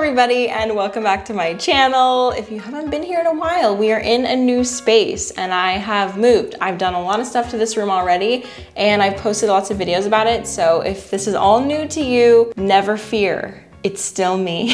everybody, and welcome back to my channel. If you haven't been here in a while, we are in a new space and I have moved. I've done a lot of stuff to this room already and I've posted lots of videos about it. So if this is all new to you, never fear. It's still me.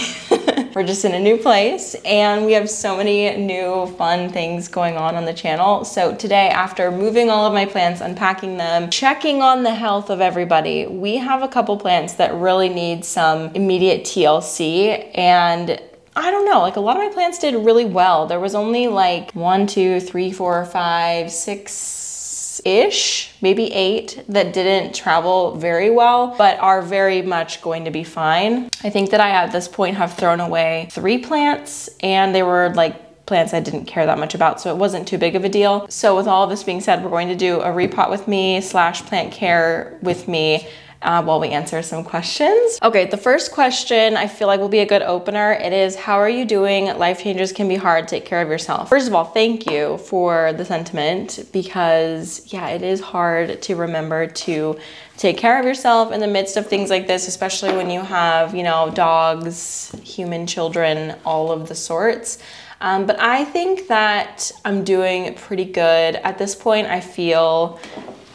We're just in a new place and we have so many new fun things going on the channel. So today, after moving all of my plants, unpacking them, checking on the health of everybody, we have a couple plants that really need some immediate TLC. And I don't know, like a lot of my plants did really well. There was only like 1, 2, 3, 4, 5, 6-ish, maybe 8 that didn't travel very well, but are very much going to be fine. I think that I at this point have thrown away 3 plants and they were like plants I didn't care that much about, so it wasn't too big of a deal. So with all of this being said, we're going to do a repot with me / plant care with me while we answer some questions. Okay, the first question I feel like will be a good opener. It is, how are you doing? Life changes can be hard. Take care of yourself. First of all, thank you for the sentiment because yeah, it is hard to remember to take care of yourself in the midst of things like this, especially when you have, you know, dogs, human children, all of the sorts. But I think that I'm doing pretty good at this point. I feel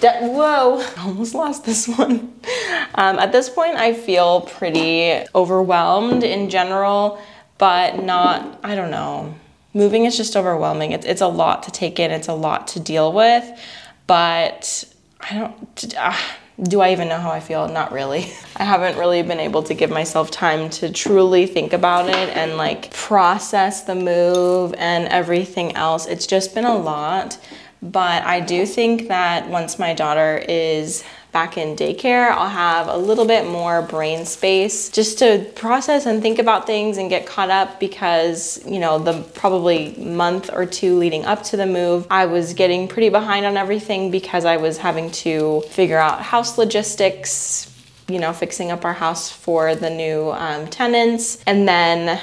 whoa, I almost lost this one. At this point, I feel pretty overwhelmed in general, but not, I don't know. Moving is just overwhelming. It's a lot to take in. It's a lot to deal with, but I don't, do I even know how I feel? Not really. I haven't really been able to give myself time to truly think about it and like process the move and everything else. It's just been a lot. But I do think that once my daughter is back in daycare, I'll have a little bit more brain space just to process and think about things and get caught up because, you know, the probably month or 2 leading up to the move, I was getting pretty behind on everything because I was having to figure out house logistics, you know, fixing up our house for the new tenants. And then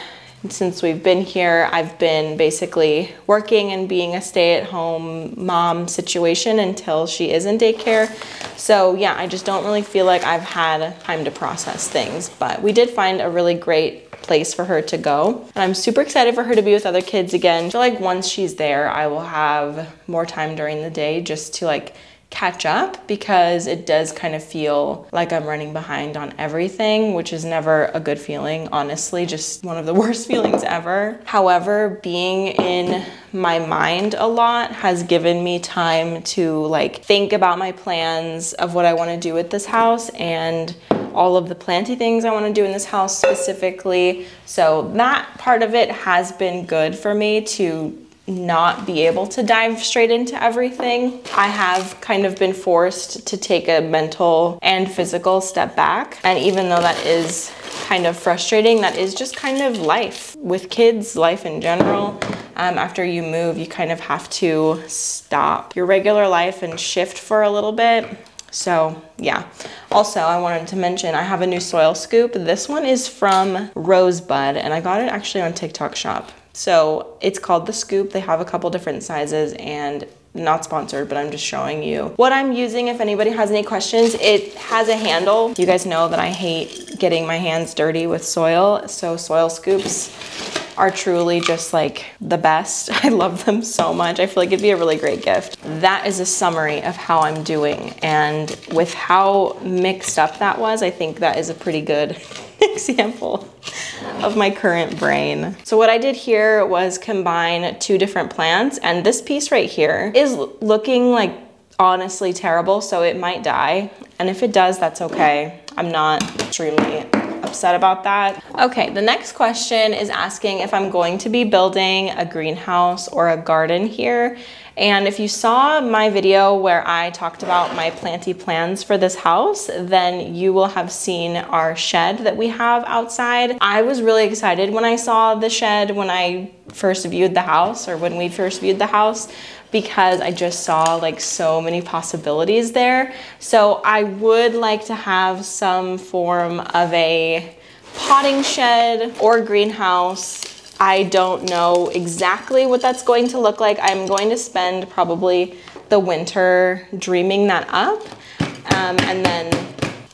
since we've been here, I've been basically working and being a stay-at-home mom situation until she is in daycare. So yeah, I just don't really feel like I've had time to process things, but we did find a really great place for her to go. And I'm super excited for her to be with other kids again. I feel like once she's there, I will have more time during the day just to like catch up because it does kind of feel like I'm running behind on everything, which is never a good feeling, honestly, just one of the worst feelings ever. However, being in my mind a lot has given me time to like think about my plans of what I want to do with this house and all of the planty things I want to do in this house specifically. So that part of it has been good for me to not be able to dive straight into everything. I have kind of been forced to take a mental and physical step back. And even though that is kind of frustrating, that is just kind of life. With kids, life in general, after you move, you kind of have to stop your regular life and shift for a little bit. So yeah. Also, I wanted to mention I have a new soil scoop. This one is from Rosebud and I got it actually on TikTok Shop. So it's called the Scoop. They have a couple different sizes and not sponsored, but I'm just showing you what I'm using if anybody has any questions. It has a handle. You guys know that I hate getting my hands dirty with soil. So soil scoops are truly just like the best. I love them so much. I feel like it'd be a really great gift. That is a summary of how I'm doing. And with how mixed up that was, I think that is a pretty good example of my current brain. So what I did here was combine 2 different plants, and this piece right here is looking like honestly terrible, so it might die. And if it does, that's okay. I'm not extremely upset about that. Okay, the next question is asking if I'm going to be building a greenhouse or a garden here. And if you saw my video where I talked about my planty plans for this house, then you will have seen our shed that we have outside. I was really excited when I saw the shed when I first viewed the house, or when we first viewed the house, because I just saw like so many possibilities there. So I would like to have some form of a potting shed or greenhouse. I don't know exactly what that's going to look like. I'm going to spend probably the winter dreaming that up. And then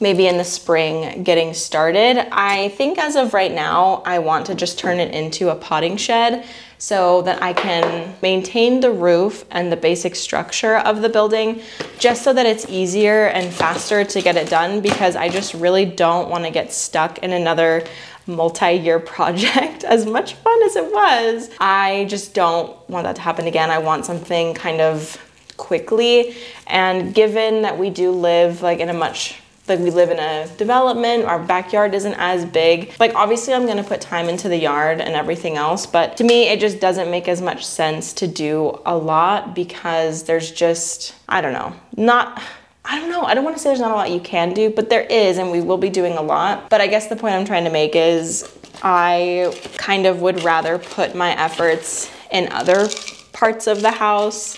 maybe in the spring getting started. I think as of right now, I want to just turn it into a potting shed so that I can maintain the roof and the basic structure of the building, just so that it's easier and faster to get it done, because I just really don't want to get stuck in another multi-year project. As much fun as it was, I just don't want that to happen again. I want something kind of quickly, and given that we do live like in a we live in a development, our backyard isn't as big. Like obviously I'm gonna put time into the yard and everything else, but to me it just doesn't make as much sense to do a lot, because there's just, I don't know, I don't want to say there's not a lot you can do, but there is, and we will be doing a lot. But I guess the point I'm trying to make is I kind of would rather put my efforts in other parts of the house,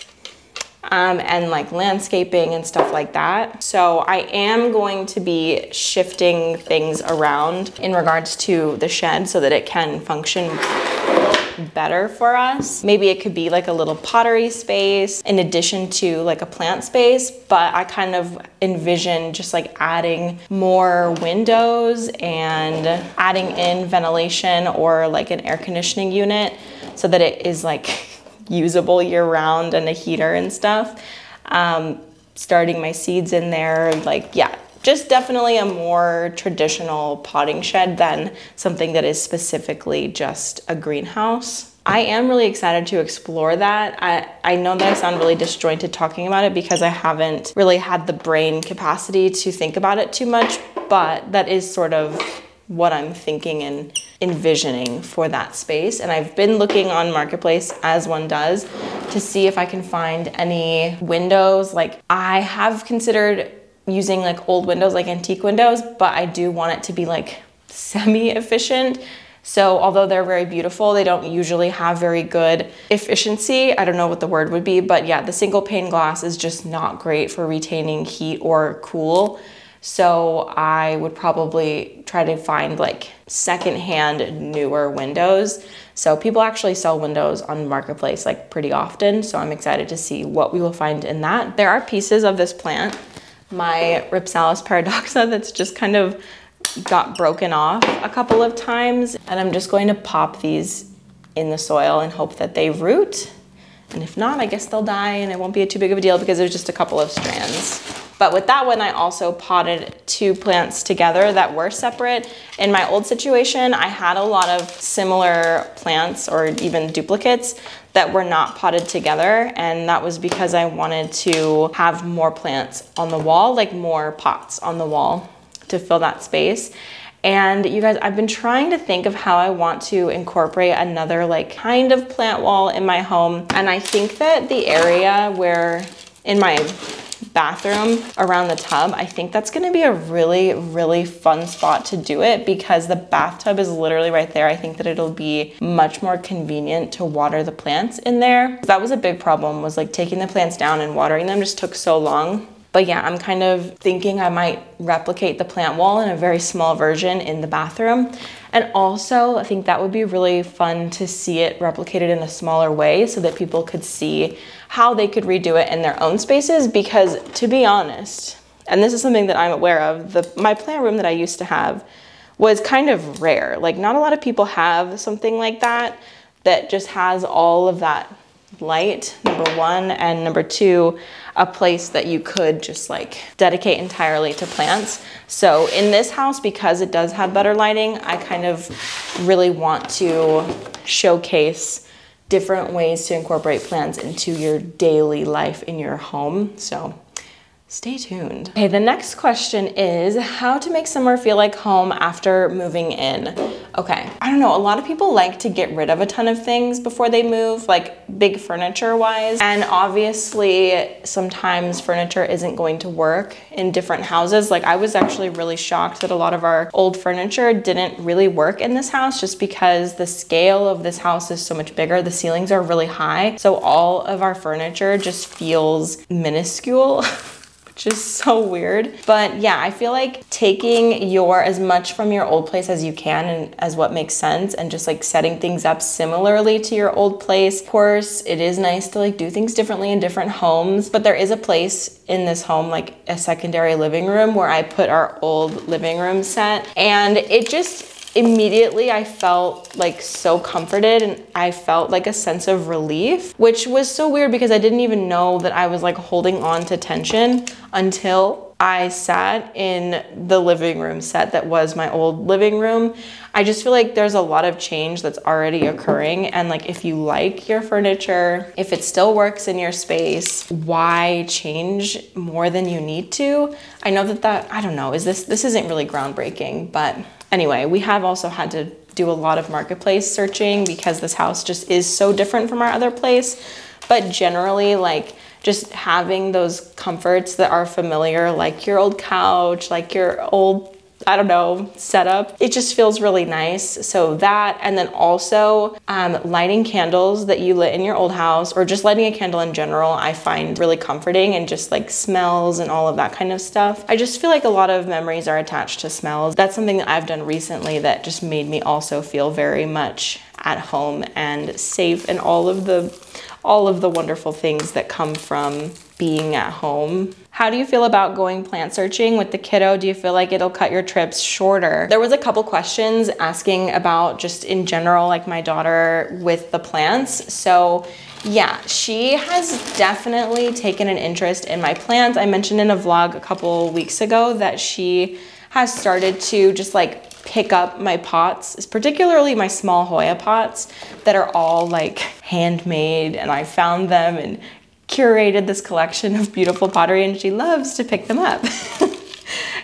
and like landscaping and stuff like that. So I am going to be shifting things around in regards to the shed so that it can function better for us. Maybe it could be like a little pottery space in addition to like a plant space, but I kind of envision just like adding more windows and adding in ventilation or like an air conditioning unit so that it is like usable year round, and a heater and stuff. Starting my seeds in there, like, yeah, just definitely a more traditional potting shed than something that is specifically just a greenhouse. I am really excited to explore that. I know that I sound really disjointed talking about it because I haven't really had the brain capacity to think about it too much, but that is sort of what I'm thinking and envisioning for that space. And I've been looking on Marketplace, as one does, to see if I can find any windows. Like I have considered using like old windows, like antique windows, but I do want it to be like semi-efficient. So although they're very beautiful, they don't usually have very good efficiency. I don't know what the word would be, but yeah, the single pane glass is just not great for retaining heat or cool. So I would probably try to find like secondhand newer windows. So people actually sell windows on Marketplace like pretty often. So I'm excited to see what we will find in that. There are pieces of this plant, my Ripsalis paradoxa, that's just kind of got broken off a couple of times. And I'm just going to pop these in the soil and hope that they root. And if not, I guess they'll die and it won't be too big of a deal because there's just a couple of strands. But with that one, I also potted two plants together that were separate. In my old situation, I had a lot of similar plants or even duplicates that were not potted together. And that was because I wanted to have more plants on the wall, like more pots on the wall to fill that space. And you guys, I've been trying to think of how I want to incorporate another like kind of plant wall in my home. And I think that the area where in my bathroom around the tub, I think that's gonna be a really, really fun spot to do it because the bathtub is literally right there. I think that it'll be much more convenient to water the plants in there. That was a big problem, was like taking the plants down and watering them just took so long. But yeah, I'm kind of thinking I might replicate the plant wall in a very small version in the bathroom. And also, I think that would be really fun to see it replicated in a smaller way so that people could see how they could redo it in their own spaces. Because to be honest, and this is something that I'm aware of, my plant room that I used to have was kind of rare. Like not a lot of people have something like that, that just has all of that light, number one, and number two, a place that you could just like dedicate entirely to plants. So in this house, because it does have better lighting, I kind of really want to showcase different ways to incorporate plants into your daily life in your home. So stay tuned. Okay, the next question is how to make somewhere feel like home after moving in. Okay, I don't know, a lot of people like to get rid of a ton of things before they move, like big furniture wise. And obviously sometimes furniture isn't going to work in different houses. Like I was actually really shocked that a lot of our old furniture didn't really work in this house just because the scale of this house is so much bigger. The ceilings are really high. So all of our furniture just feels minuscule. which is so weird. But yeah, I feel like taking as much from your old place as you can and as what makes sense, and just like setting things up similarly to your old place. Of course, it is nice to like do things differently in different homes, but there is a place in this home, like a secondary living room, where I put our old living room set, and it just immediately I felt like so comforted, and I felt like a sense of relief, which was so weird because I didn't even know that I was like holding on to tension until I sat in the living room set that was my old living room. I just feel like there's a lot of change that's already occurring, and like if you like your furniture, if it still works in your space, why change more than you need to? I know that I don't know, this isn't really groundbreaking, but anyway, we have also had to do a lot of marketplace searching because this house just is so different from our other place. But generally, like just having those comforts that are familiar, like your old couch, like your old, I don't know, setup, it just feels really nice. So that, and then also lighting candles that you lit in your old house, or just lighting a candle in general, I find really comforting, and just like smells and all of that kind of stuff. I just feel like a lot of memories are attached to smells. That's something that I've done recently that just made me also feel very much at home and safe, and all of the wonderful things that come from being at home. How do you feel about going plant searching with the kiddo? Do you feel like it'll cut your trips shorter? There was a couple questions asking about just in general, like my daughter with the plants. So yeah, she has definitely taken an interest in my plants. I mentioned in a vlog a couple weeks ago that she has started to just like pick up my pots, particularly my small Hoya pots that are all like handmade, and I found them and curated this collection of beautiful pottery, and she loves to pick them up.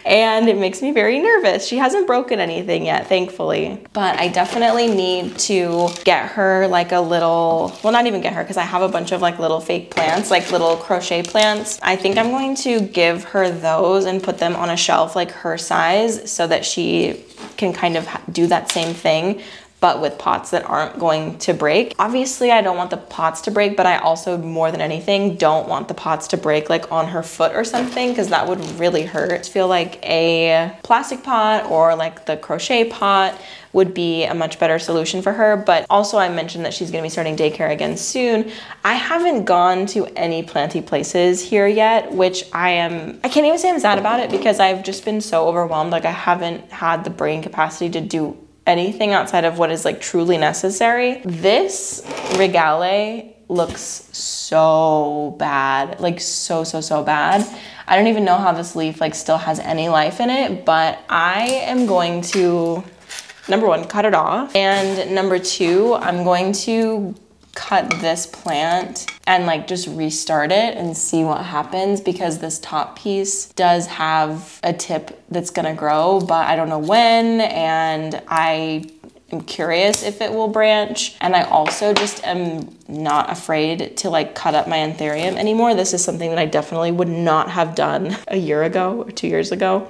And it makes me very nervous. She hasn't broken anything yet, thankfully. But I definitely need to get her like a little, well, not even get her, because I have a bunch of like little fake plants, like little crochet plants. I think I'm going to give her those and put them on a shelf like her size, so that she can kind of do that same thing, but with pots that aren't going to break. Obviously, I don't want the pots to break, but I also, more than anything, don't want the pots to break like on her foot or something, because that would really hurt. I feel like a plastic pot or like the crochet pot would be a much better solution for her. But also, I mentioned that she's gonna be starting daycare again soon. I haven't gone to any planty places here yet, which I can't even say I'm sad about it, because I've just been so overwhelmed. Like I haven't had the brain capacity to do anything outside of what is like truly necessary. This regale looks so bad, like so bad. I don't even know how this leaf like still has any life in it, but I am going to, number one, cut it off, and number two, I'm going to cut this plant and like just restart it and see what happens, because this top piece does have a tip that's gonna grow, but I don't know when, and I am curious if it will branch. And I also just am not afraid to like cut up my anthurium anymore. This is something that I definitely would not have done a year ago or 2 years ago.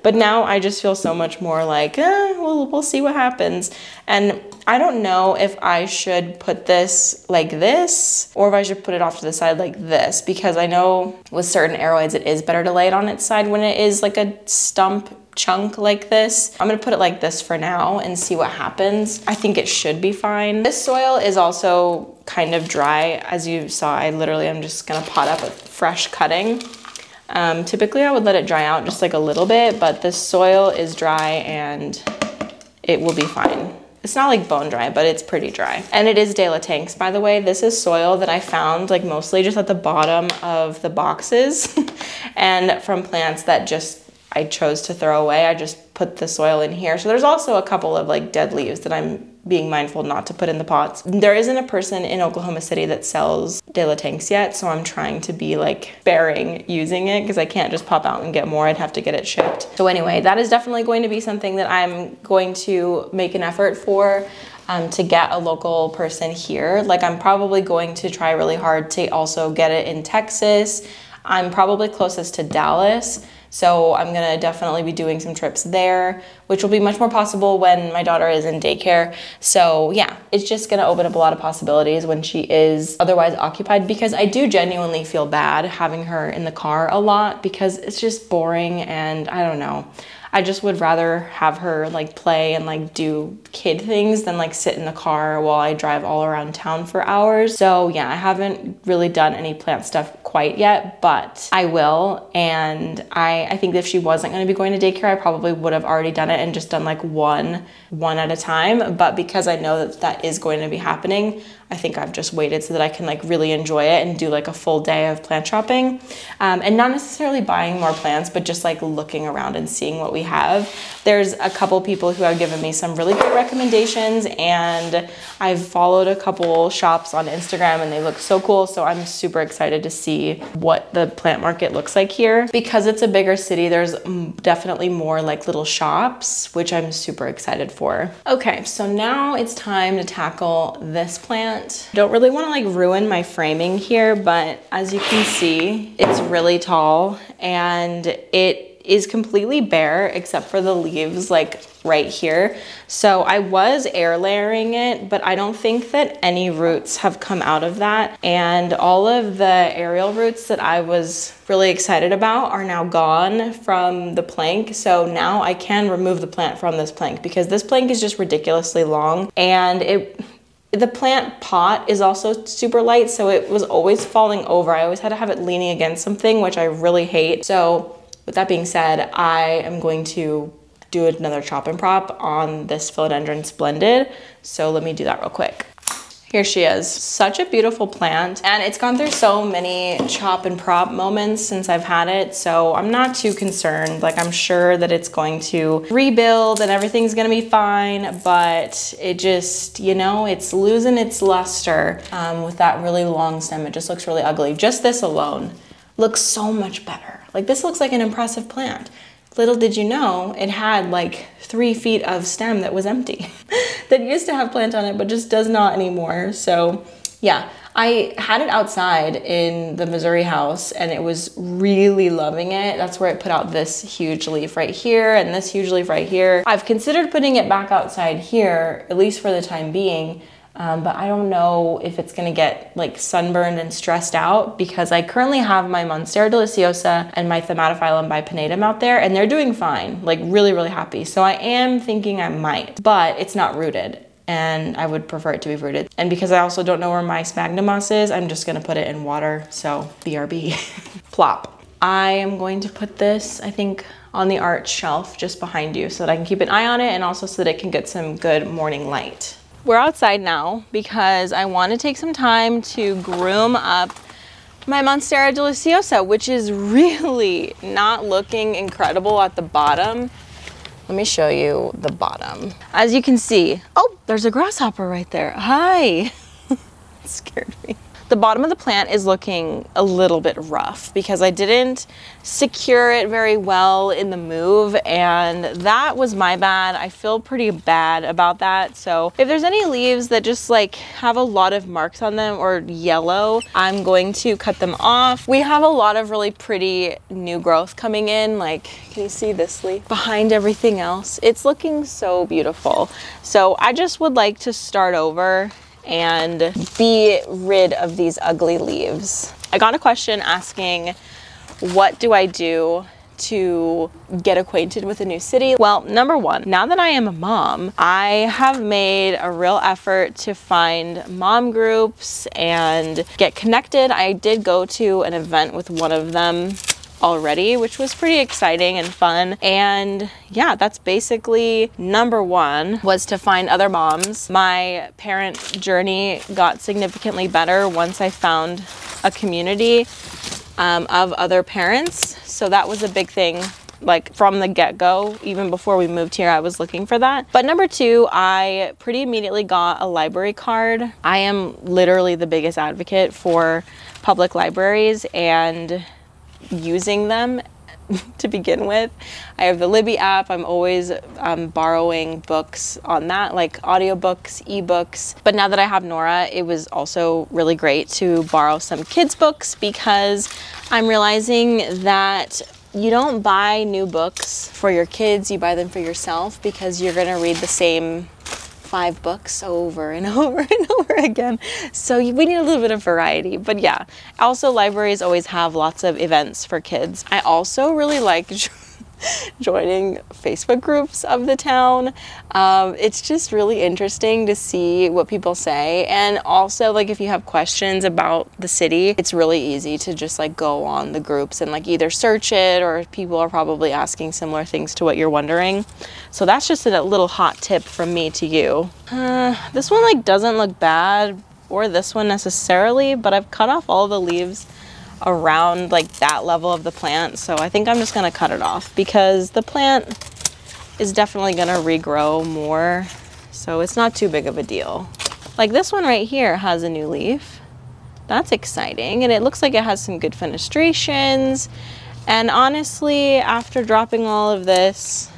But now I just feel so much more like, we'll see what happens. And I don't know if I should put this like this, or if I should put it off to the side like this, because I know with certain aroids, it is better to lay it on its side when it is like a stump chunk like this. I'm gonna put it like this for now and see what happens. I think it should be fine. This soil is also kind of dry. As you saw, I'm just gonna pot up a fresh cutting. Typically I would let it dry out just like a little bit, but the soil is dry and it will be fine. It's not like bone dry, but it's pretty dry. And it is De La Tanks, by the way. This is soil that I found like mostly just at the bottom of the boxes and from plants that I chose to throw away. I just put the soil in here. So there's also a couple of like dead leaves that I'm being mindful not to put in the pots. There isn't a person in Oklahoma City that sells De La Tanks yet, so I'm trying to be like sparing using it, because I can't just pop out and get more. I'd have to get it shipped. So anyway, that is definitely going to be something that I'm going to make an effort for, to get a local person here. Like I'm probably going to try really hard to also get it in Texas. I'm probably closest to Dallas, So I'm gonna definitely be doing some trips there, which will be much more possible when my daughter is in daycare. So yeah, it's just gonna open up a lot of possibilities when she is otherwise occupied, because I do genuinely feel bad having her in the car a lot because it's just boring, and I don't know. I just would rather have her like play and like do kid things than like sit in the car while I drive all around town for hours. So yeah, I haven't really done any plant stuff quite yet, but I will. And I think if she wasn't going to be going to daycare, I probably would have already done it and just done like one at a time. But because I know that that is going to be happening, I think I've just waited so that I can like really enjoy it and do like a full day of plant shopping, and not necessarily buying more plants, but just like looking around and seeing what we have. There's a couple people who have given me some really great recommendations, and I've followed a couple shops on Instagram and they look so cool. So I'm super excited to see what the plant market looks like here. Because it's a bigger city, there's definitely more like little shops, which I'm super excited for. Okay, so now it's time to tackle this plant. Don't really want to like ruin my framing here, but as you can see, it's really tall and it is completely bare except for the leaves like right here. So I was air layering it, but I don't think that any roots have come out of that. And all of the aerial roots that I was really excited about are now gone from the plank. So now I can remove the plant from this plank because this plank is just ridiculously long, and the plant pot is also super light, so it was always falling over. I always had to have it leaning against something, which I really hate. So with that being said, I am going to do another chop and prop on this Philodendron Splendid. So let me do that real quick. Here she is. Such a beautiful plant, and it's gone through so many chop and prop moments since I've had it, so I'm not too concerned. Like, I'm sure that it's going to rebuild and everything's gonna be fine, but it just, you know, it's losing its luster with that really long stem. It just looks really ugly. Just this alone looks so much better. Like, this looks like an impressive plant. Little did you know, it had like 3 feet of stem that was empty that used to have plant on it, but just does not anymore. So yeah, I had it outside in the Missouri house and it was really loving it. That's where it put out this huge leaf right here and this huge leaf right here. I've considered putting it back outside here, at least for the time being. But I don't know if it's gonna get like sunburned and stressed out, because I currently have my Monstera deliciosa and my Thamatophyllum bipinnatum out there and they're doing fine, like really, really happy. So I am thinking I might, but it's not rooted and I would prefer it to be rooted. And because I also don't know where my sphagnum moss is, I'm just gonna put it in water, so BRB. Plop. I am going to put this, I think, on the art shelf just behind you so that I can keep an eye on it and also so that it can get some good morning light. We're outside now because I want to take some time to groom up my Monstera deliciosa, which is really not looking incredible at the bottom. Let me show you the bottom. As you can see, oh, there's a grasshopper right there. Hi. It scared me. The bottom of the plant is looking a little bit rough because I didn't secure it very well in the move, and that was my bad. I feel pretty bad about that. So if there's any leaves that just like have a lot of marks on them or yellow, I'm going to cut them off. We have a lot of really pretty new growth coming in. Like, can you see this leaf behind everything else? It's looking so beautiful. So I just would like to start over and be rid of these ugly leaves. I got a question asking, what do I do to get acquainted with a new city? Well, number one, now that I am a mom, I have made a real effort to find mom groups and get connected. I did go to an event with one of them already, which was pretty exciting and fun. And yeah, that's basically number one, was to find other moms. My parent journey got significantly better once I found a community of other parents. So that was a big thing. Like from the get-go, even before we moved here, I was looking for that. But number two, I pretty immediately got a library card. I am literally the biggest advocate for public libraries and using them to begin with. I have the Libby app. I'm always borrowing books on that, like audiobooks, ebooks. But now that I have Nora, it was also really great to borrow some kids' books because I'm realizing that you don't buy new books for your kids, you buy them for yourself because you're gonna read the same 5 books over and over and over again. So we need a little bit of variety. But yeah, also libraries always have lots of events for kids. I also really like joining Facebook groups of the town. It's just really interesting to see what people say, and also like if you have questions about the city, it's really easy to just like go on the groups and like either search it, or people are probably asking similar things to what you're wondering. So that's just a little hot tip from me to you. This one like doesn't look bad, or this one necessarily, but I've cut off all the leaves around like that level of the plant, so I think I'm just gonna cut it off because the plant is definitely gonna regrow more, so it's not too big of a deal. Like this one right here has a new leaf. That's exciting, and it looks like it has some good fenestrations, and honestly after dropping all of this,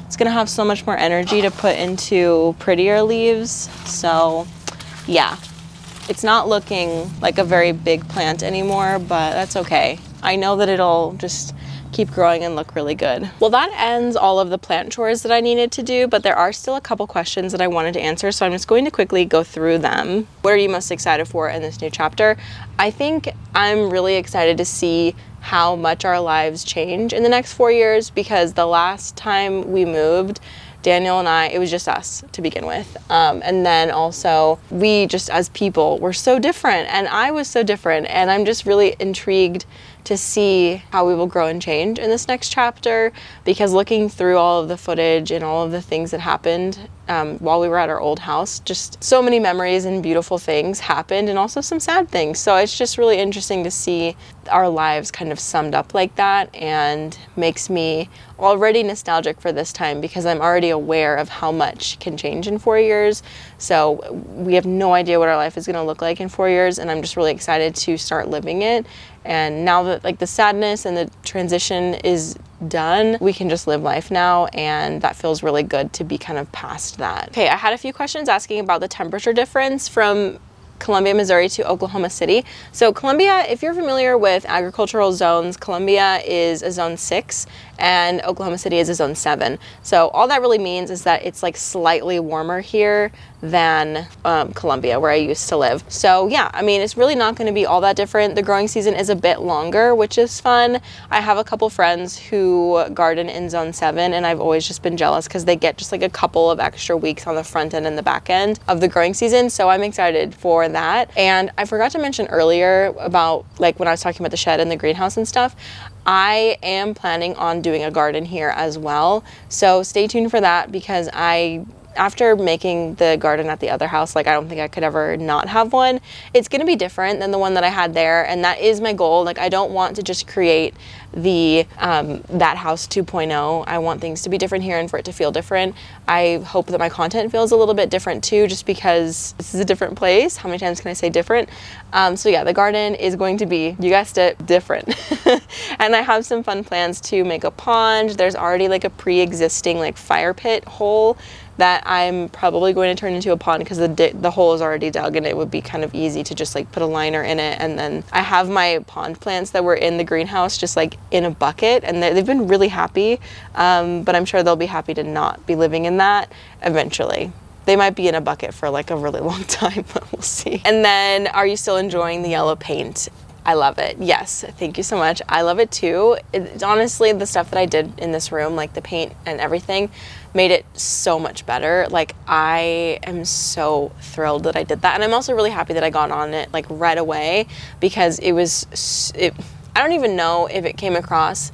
it's gonna have so much more energy to put into prettier leaves. So yeah, it's not looking like a very big plant anymore, but that's okay. I know that it'll just keep growing and look really good. Well, that ends all of the plant chores that I needed to do, but there are still a couple questions that I wanted to answer, so I'm just going to quickly go through them. What are you most excited for in this new chapter? I think I'm really excited to see how much our lives change in the next 4 years, because the last time we moved, Daniel and I, it was just us to begin with. And then also we just as people were so different, and I was so different, and I'm just really intrigued to see how we will grow and change in this next chapter, because looking through all of the footage and all of the things that happened while we were at our old house, just so many memories and beautiful things happened, and also some sad things. So it's just really interesting to see our lives kind of summed up like that, and makes me already nostalgic for this time because I'm already aware of how much can change in 4 years. So we have no idea what our life is going to look like in 4 years, and I'm just really excited to start living it. And now that like the sadness and the transition is done, we can just live life now, and that feels really good to be kind of past that. Okay, I had a few questions asking about the temperature difference from Columbia, Missouri to Oklahoma City. So Columbia, if you're familiar with agricultural zones, Columbia is a zone 6 and Oklahoma City is a zone 7. So all that really means is that it's like slightly warmer here than Columbia, where I used to live. So yeah, I mean, it's really not going to be all that different. The growing season is a bit longer, which is fun. I have a couple friends who garden in zone 7, and I've always just been jealous because they get just like a couple of extra weeks on the front end and the back end of the growing season. So I'm excited for that. And I forgot to mention earlier about like when I was talking about the shed and the greenhouse and stuff, I am planning on doing a garden here as well. So stay tuned for that, because after making the garden at the other house, like I don't think I could ever not have one. It's gonna be different than the one that I had there, and that is my goal. Like I don't want to just create the that house 2.0. I want things to be different here and for it to feel different. I hope that my content feels a little bit different too, just because this is a different place. How many times can I say different? So yeah, the garden is going to be, you guessed it, different. And I have some fun plans to make a pond. There's already like a pre-existing like fire pit hole that I'm probably going to turn into a pond, because the hole is already dug, and it would be kind of easy to just like put a liner in it. And then I have my pond plants that were in the greenhouse just like in a bucket, and they've been really happy, but I'm sure they'll be happy to not be living in that eventually. They might be in a bucket for like a really long time, but we'll see. And then, are you still enjoying the yellow paint? I love it. Yes, thank you so much. I love it too. It's honestly, the stuff that I did in this room, like the paint and everything, made it so much better. Like I am so thrilled that I did that. And I'm also really happy that I got on it like right away, because I don't even know if it came across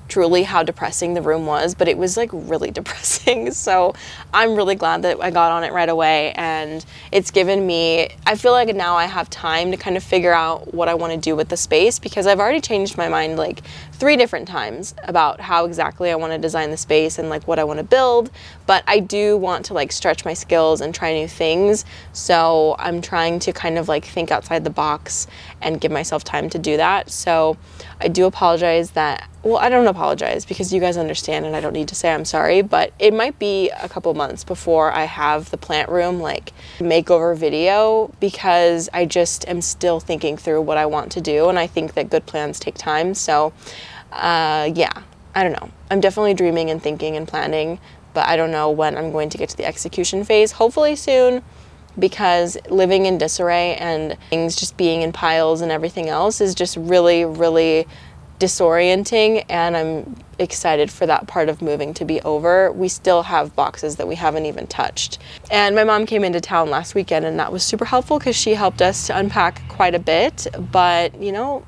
truly how depressing the room was, but it was like really depressing. So I'm really glad that I got on it right away, and it's given me, I feel like now I have time to kind of figure out what I want to do with the space, because I've already changed my mind like 3 different times about how exactly I want to design the space and like what I want to build. But I do want to like stretch my skills and try new things. So I'm trying to kind of like think outside the box and give myself time to do that. So I do apologize that, well, I don't apologize because you guys understand and I don't need to say I'm sorry, but it might be a couple months before I have the plant room like makeover video, because I just am still thinking through what I want to do, and I think that good plans take time. So Yeah, I don't know. I'm definitely dreaming and thinking and planning, but I don't know when I'm going to get to the execution phase. Hopefully soon, because living in disarray and things just being in piles and everything else is just really, really disorienting, and I'm excited for that part of moving to be over. We still have boxes that we haven't even touched. And my mom came into town last weekend, and that was super helpful because she helped us to unpack quite a bit, but you know,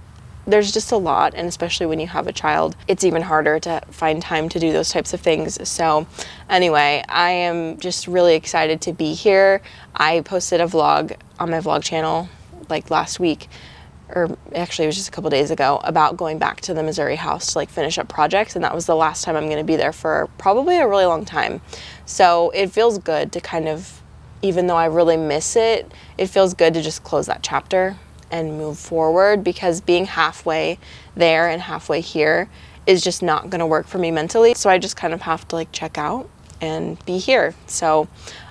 there's just a lot, and especially when you have a child, it's even harder to find time to do those types of things. So anyway, I am just really excited to be here. I posted a vlog on my vlog channel like last week, or actually it was just a couple days ago, about going back to the Missouri house to like finish up projects, and that was the last time I'm going to be there for probably a really long time. So it feels good to kind of, even though I really miss it, it feels good to just close that chapter and move forward, because being halfway there and halfway here is just not going to work for me mentally. So I just kind of have to like check out and be here. So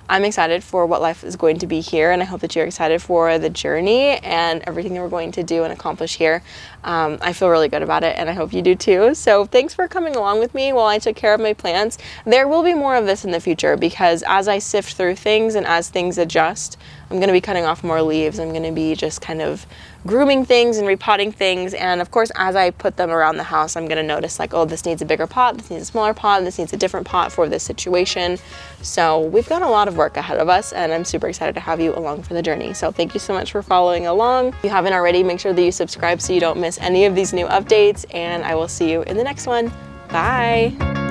I'm excited for what life is going to be here, and I hope that you're excited for the journey and everything that we're going to do and accomplish here. I feel really good about it, and I hope you do too. So thanks for coming along with me while I took care of my plants. There will be more of this in the future, because as I sift through things and as things adjust, I'm going to be cutting off more leaves. I'm going to be just kind of grooming things and repotting things, and of course as I put them around the house, I'm going to notice like, oh, this needs a bigger pot, this needs a smaller pot, this needs a different pot for this situation. So we've got a lot of work ahead of us, and I'm super excited to have you along for the journey. So thank you so much for following along. If you haven't already, make sure that you subscribe so you don't miss any of these new updates, and I will see you in the next one. Bye.